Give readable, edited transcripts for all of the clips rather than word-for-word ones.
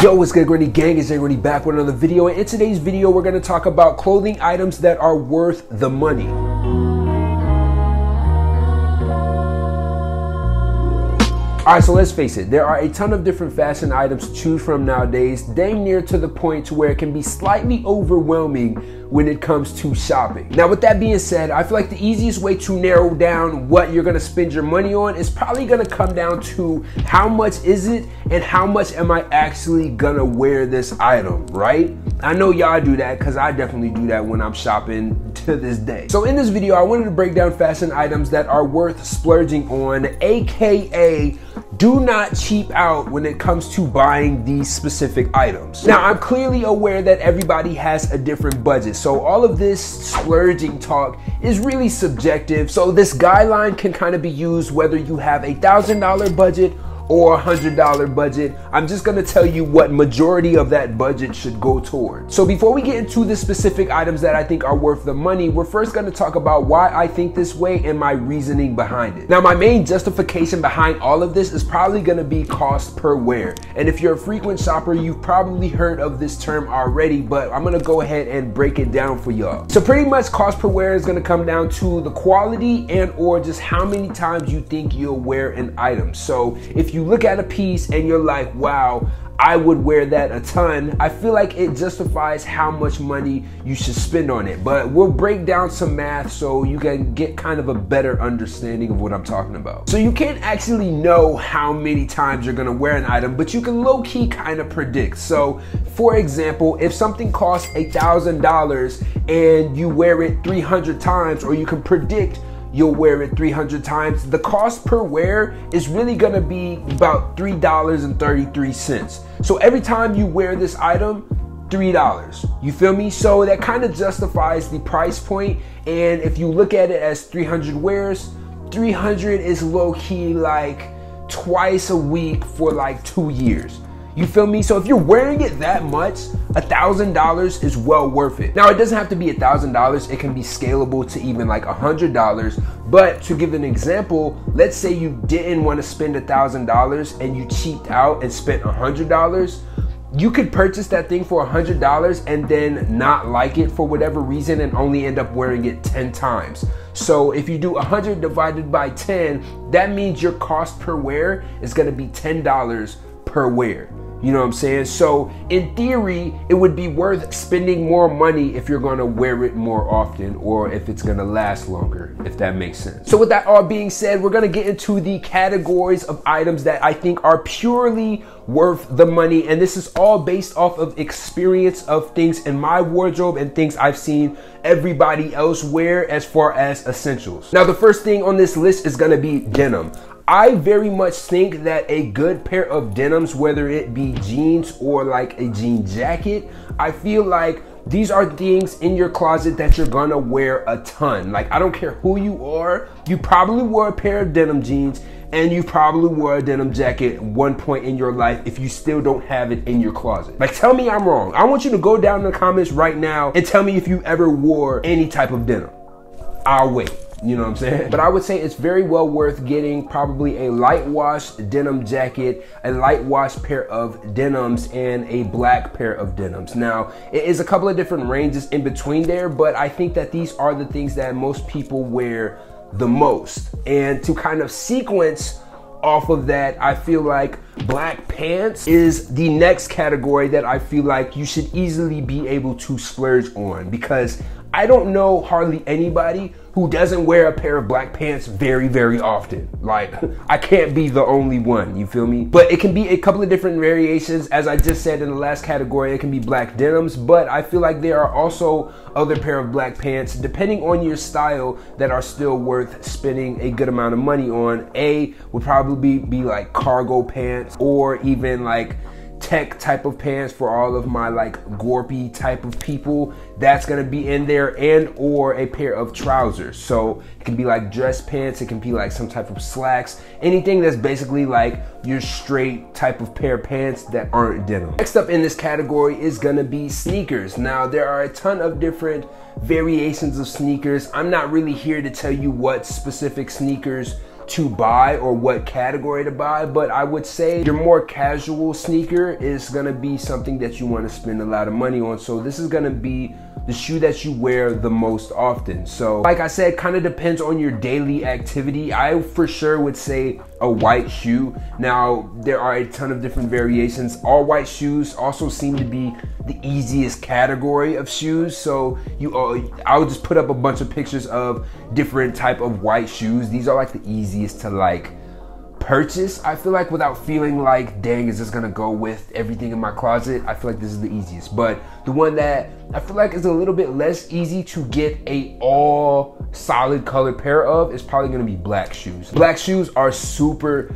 Yo, what's good, Grundy gang? It's Grundy back with another video. And in today's video, we're going to talk about clothing items that are worth the money. Alright, so let's face it, there are a ton of different fashion items to choose from nowadays, dang near to the point to where it can be slightly overwhelming when it comes to shopping. Now, with that being said, I feel like the easiest way to narrow down what you're gonna spend your money on is probably gonna come down to how much is it and how much am I actually gonna wear this item, right? I know y'all do that because I definitely do that when I'm shopping to this day. So in this video, I wanted to break down fashion items that are worth splurging on, aka do not cheap out when it comes to buying these specific items. Now, I'm clearly aware that everybody has a different budget, so all of this splurging talk is really subjective. So this guideline can kind of be used whether you have a $1,000 budget or $100 budget. I'm just gonna tell you what majority of that budget should go toward. So before we get into the specific items that I think are worth the money, we're first gonna talk about why I think this way and my reasoning behind it. Now, my main justification behind all of this is probably gonna be cost per wear. And if you're a frequent shopper, you've probably heard of this term already, but I'm gonna go ahead and break it down for y'all. So pretty much cost per wear is gonna come down to the quality and or just how many times you think you'll wear an item. So if you look at a piece and you're like, wow, I would wear that a ton, I feel like it justifies how much money you should spend on it. But we'll break down some math so you can get kind of a better understanding of what I'm talking about. So you can't actually know how many times you're gonna wear an item, but you can low-key kind of predict. So for example, if something costs $1,000 and you wear it 300 times, or you can predict you'll wear it 300 times, the cost per wear is really gonna be about $3.33. So every time you wear this item, $3. You feel me? So that kind of justifies the price point. And if you look at it as 300 wears, 300 is low-key like twice a week for like 2 years. You feel me? So if you're wearing it that much, $1,000 is well worth it. Now, it doesn't have to be $1,000. It can be scalable to even like $100. But to give an example, let's say you didn't want to spend $1,000 and you cheaped out and spent $100. You could purchase that thing for $100 and then not like it for whatever reason and only end up wearing it 10 times. So if you do 100 divided by 10, that means your cost per wear is going to be $10 per wear. You know what I'm saying? So in theory, it would be worth spending more money if you're gonna wear it more often, or if it's gonna last longer, if that makes sense. So with that all being said, we're gonna get into the categories of items that I think are purely worth the money. And this is all based off of experience of things in my wardrobe and things I've seen everybody else wear as far as essentials. Now, the first thing on this list is gonna be denim. I very much think that a good pair of denims, whether it be jeans or like a jean jacket, I feel like these are things in your closet that you're gonna wear a ton. Like, I don't care who you are, you probably wore a pair of denim jeans and you probably wore a denim jacket at one point in your life if you still don't have it in your closet. Like, tell me I'm wrong. I want you to go down in the comments right now and tell me if you ever wore any type of denim. I'll wait. You know what I'm saying? But I would say it's very well worth getting probably a light wash denim jacket, a light wash pair of denims, and a black pair of denims. Now, it is a couple of different ranges in between there, but I think that these are the things that most people wear the most. And to kind of sequence off of that, I feel like black pants is the next category that I feel like you should easily be able to splurge on, because I don't know hardly anybody who doesn't wear a pair of black pants very, very often. Like, I can't be the only one, you feel me? But it can be a couple of different variations. As I just said in the last category, it can be black denims, but I feel like there are also other pair of black pants, depending on your style, that are still worth spending a good amount of money on. A would probably be like cargo pants, or even like tech type of pants for all of my like gorpy type of people. That's gonna be in there, and or a pair of trousers. So it can be like dress pants, it can be like some type of slacks, anything that's basically like your straight type of pair of pants that aren't denim. Next up in this category is gonna be sneakers. Now, there are a ton of different variations of sneakers. I'm not really here to tell you what specific sneakers to buy or what category to buy, but I would say your more casual sneaker is gonna be something that you want to spend a lot of money on. So this is gonna be the shoe that you wear the most often. So like I said, kind of depends on your daily activity. I for sure would say a white shoe. Now there are a ton of different variations. All white shoes also seem to be the easiest category of shoes. So I would just put up a bunch of pictures of different type of white shoes. These are like the easiest to like purchase, I feel like, without feeling like, dang, is this gonna go with everything in my closet? I feel like this is the easiest. But the one that I feel like is a little bit less easy to get a all solid color pair of is probably gonna be black shoes. Black shoes are super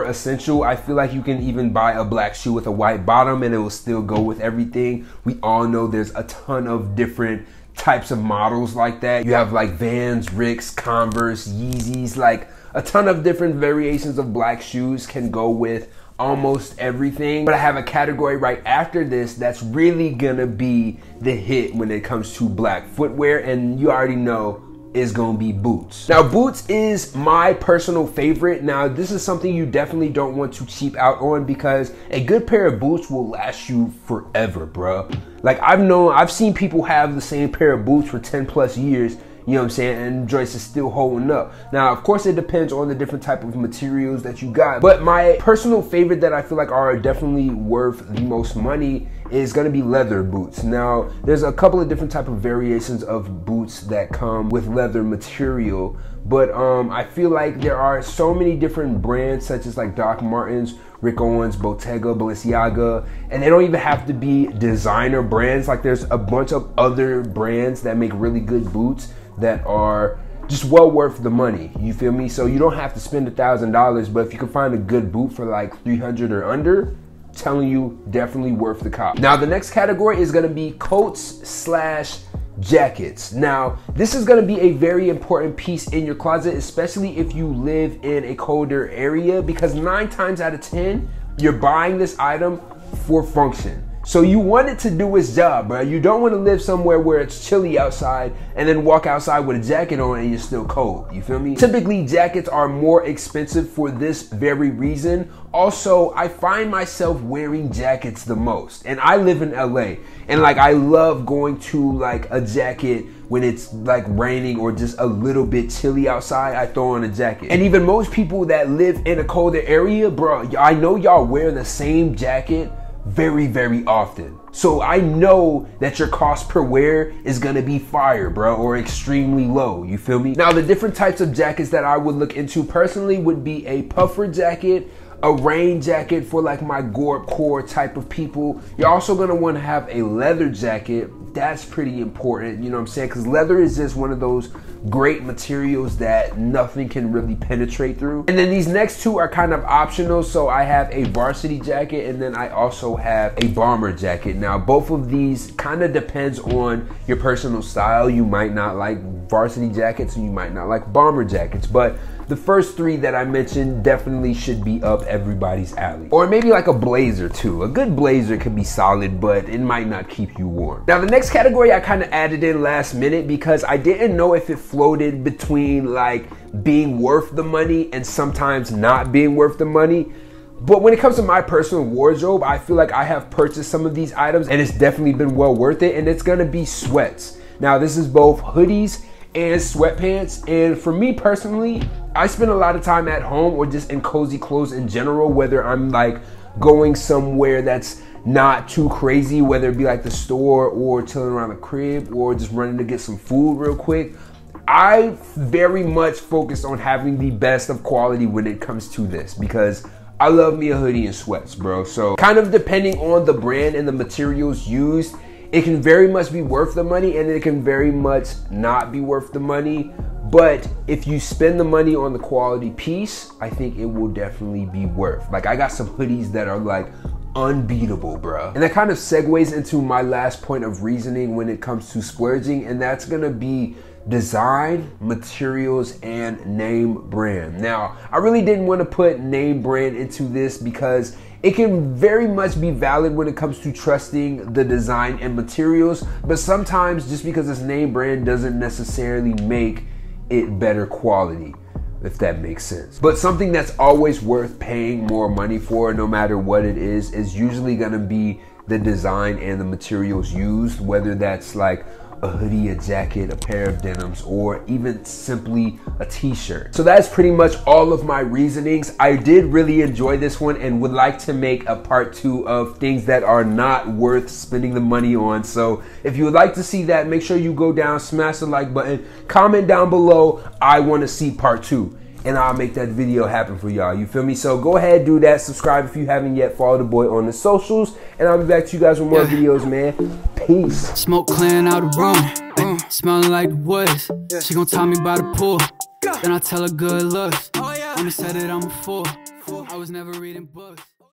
essential. I feel like you can even buy a black shoe with a white bottom and it will still go with everything. We all know there's a ton of different types of models like that. You have like Vans, Ricks, Converse, Yeezys, like a ton of different variations of black shoes can go with almost everything. But I have a category right after this that's really gonna be the hit when it comes to black footwear, and you already know is gonna be boots. Now boots is my personal favorite. Now this is something you definitely don't want to cheap out on because a good pair of boots will last you forever, bruh. Like I've seen people have the same pair of boots for 10 plus years, you know what I'm saying, and joints is still holding up. Now, of course, it depends on the different type of materials that you got, but my personal favorite that I feel like are definitely worth the most money is gonna be leather boots. Now, there's a couple of different type of variations of boots that come with leather material, but I feel like there are so many different brands such as like Doc Martens, Rick Owens, Bottega, Balenciaga, and they don't even have to be designer brands. Like there's a bunch of other brands that make really good boots that are just well worth the money, you feel me? So you don't have to spend $1,000, but if you can find a good boot for like 300 or under, telling you, definitely worth the cop. Now the next category is gonna be coats slash jackets. Now this is gonna be a very important piece in your closet, especially if you live in a colder area, because 9 times out of 10, you're buying this item for function. So you want it to do its job, bro. You don't want to live somewhere where it's chilly outside and then walk outside with a jacket on and you're still cold. You feel me? Typically, jackets are more expensive for this very reason. Also, I find myself wearing jackets the most. And I live in LA. And like, I love going to like a jacket when it's like raining or just a little bit chilly outside. I throw on a jacket. And even most people that live in a colder area, bro, I know y'all wear the same jacket very often. So I know that your cost per wear is gonna be fire, bro, or extremely low, you feel me? Now the different types of jackets that I would look into personally would be a puffer jacket, a rain jacket for like my Gorp core type of people. You're also gonna wanna have a leather jacket. That's pretty important, you know what I'm saying? Because leather is just one of those great materials that nothing can really penetrate through. And then these next two are kind of optional. So I have a varsity jacket and then I also have a bomber jacket. Now both of these kind of depends on your personal style. You might not like varsity jackets and you might not like bomber jackets, but the first 3 that I mentioned definitely should be up everybody's alley. Or maybe like a blazer too. A good blazer can be solid, but it might not keep you warm. Now the next category I kind of added in last minute because I didn't know if it floated between like being worth the money and sometimes not being worth the money. But when it comes to my personal wardrobe, I feel like I have purchased some of these items and it's definitely been well worth it, and it's gonna be sweats. Now this is both hoodies and sweatpants, and for me personally, I spend a lot of time at home or just in cozy clothes in general, whether I'm like going somewhere that's not too crazy, whether it be like the store or chilling around the crib or just running to get some food real quick. I very much focus on having the best of quality when it comes to this because I love me a hoodie and sweats, bro. So kind of depending on the brand and the materials used, it can very much be worth the money and it can very much not be worth the money. But if you spend the money on the quality piece, I think it will definitely be worth. Like I got some hoodies that are like unbeatable, bro. And that kind of segues into my last point of reasoning when it comes to splurging, and that's gonna be design, materials, and name brand. Now, I really didn't want to put name brand into this because it can very much be valid when it comes to trusting the design and materials, but sometimes just because it's name brand doesn't necessarily make it better quality. if that makes sense. But something that's always worth paying more money for, no matter what it is usually gonna be the design and the materials used, whether that's like a hoodie, a jacket, a pair of denims, or even simply a t-shirt. So that's pretty much all of my reasonings. I did really enjoy this one and would like to make a part 2 of things that are not worth spending the money on. So if you would like to see that, make sure you go down, smash the like button, comment down below, I want to see part 2. And I'll make that video happen for y'all. You feel me? So go ahead, do that. Subscribe if you haven't yet. Follow the boy on the socials. And I'll be back to you guys with more videos, man. Peace. Smoke clearing out the room. Smelling like the woods. She gon' tie me by the pool. Then I tell her good looks. I'ma say that I'm a fool. I was never reading books.